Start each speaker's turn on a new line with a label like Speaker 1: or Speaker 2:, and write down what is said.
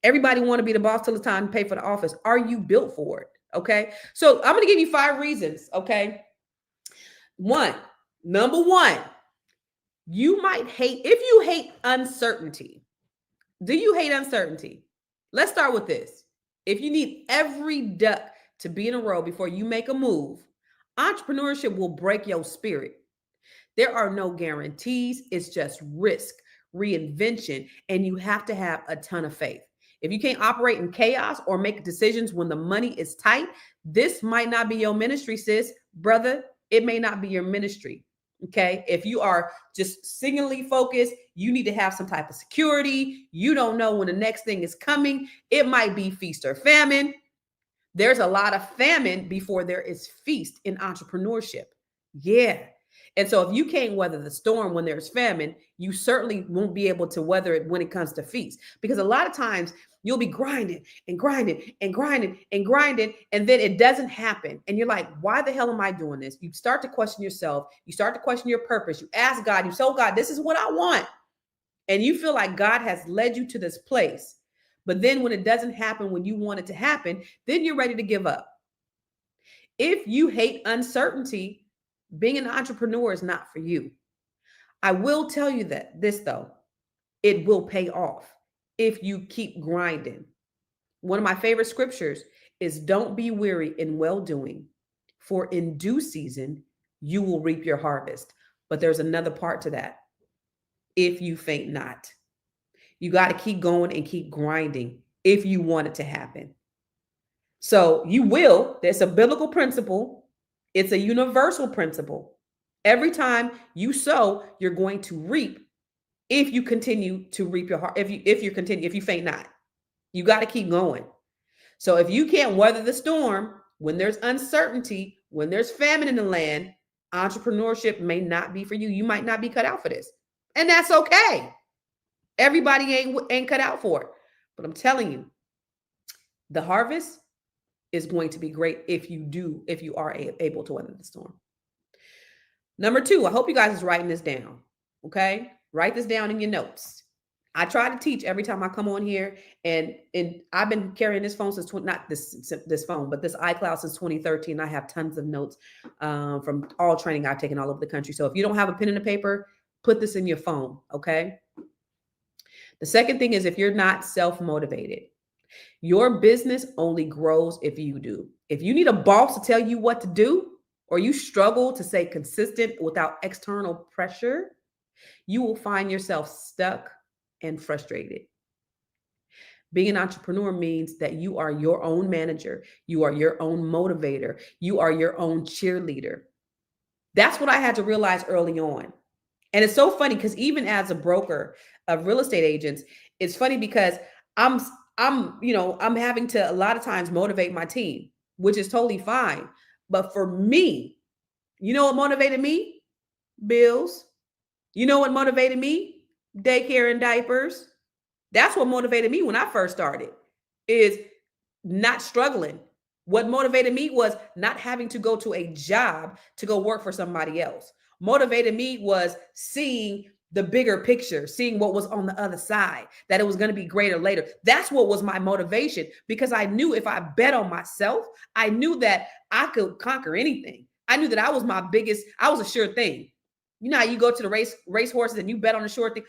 Speaker 1: Everybody want to be the boss till it's time to pay for the office. Are you built for it? Okay. So I'm going to give you 5 reasons. Okay. One, number one, you might hate, if you hate uncertainty, do you hate uncertainty? Let's start with this. If you need every duck to be in a row before you make a move, entrepreneurship will break your spirit. There are no guarantees. It's just risk, reinvention, and you have to have a ton of faith. If you can't operate in chaos or make decisions when the money is tight, this might not be your ministry, sis, brother. It may not be your ministry. Okay. If you are just singularly focused, you need to have some type of security. You don't know when the next thing is coming. It might be feast or famine. There's a lot of famine before there is feast in entrepreneurship. Yeah. And so if you can't weather the storm when there's famine, you certainly won't be able to weather it when it comes to feast. Because a lot of times you'll be grinding and grinding and grinding and grinding, and then it doesn't happen. And you're like, why the hell am I doing this? You start to question yourself. You start to question your purpose. You ask God, you say, oh God, this is what I want. And you feel like God has led you to this place. But then when it doesn't happen when you want it to happen, then you're ready to give up. If you hate uncertainty, being an entrepreneur is not for you. I will tell you that this though, it will pay off if you keep grinding. One of my favorite scriptures is don't be weary in well-doing, for in due season you will reap your harvest. But there's another part to that. If you faint not, you got to keep going and keep grinding if you want it to happen. So you will, there's a biblical principle. It's a universal principle. Every time you sow, you're going to reap if you continue to reap your heart. If you faint not, you got to keep going. So if you can't weather the storm, when there's uncertainty, when there's famine in the land, entrepreneurship may not be for you. You might not be cut out for this. And that's okay. Everybody ain't cut out for it. But I'm telling you, the harvest is going to be great if you are able to weather the storm. Number 2, I hope you guys is writing this down. Okay. Write this down in your notes. I try to teach every time I come on here, and I've been carrying this phone since not this phone, but this iCloud since 2013. I have tons of notes from all training I've taken all over the country. So if you don't have a pen and a paper, put this in your phone. Okay. The second thing is, if you're not self-motivated, your business only grows if you do. If you need a boss to tell you what to do, or you struggle to stay consistent without external pressure, you will find yourself stuck and frustrated. Being an entrepreneur means that you are your own manager. You are your own motivator. You are your own cheerleader. That's what I had to realize early on. And it's so funny because even as a broker of real estate agents, it's funny because I'm having to a lot of times motivate my team, which is totally fine. But for me, you know what motivated me? Bills. You know what motivated me? Daycare and diapers. That's what motivated me when I first started, is not struggling. What motivated me was not having to go to a job to go work for somebody else. Motivated me was seeing the bigger picture, seeing what was on the other side, that it was going to be greater later. That's what was my motivation, because I knew if I bet on myself, I knew that I could conquer anything. I knew that I was a sure thing. You know how you go to the race horses and you bet on a sure thing.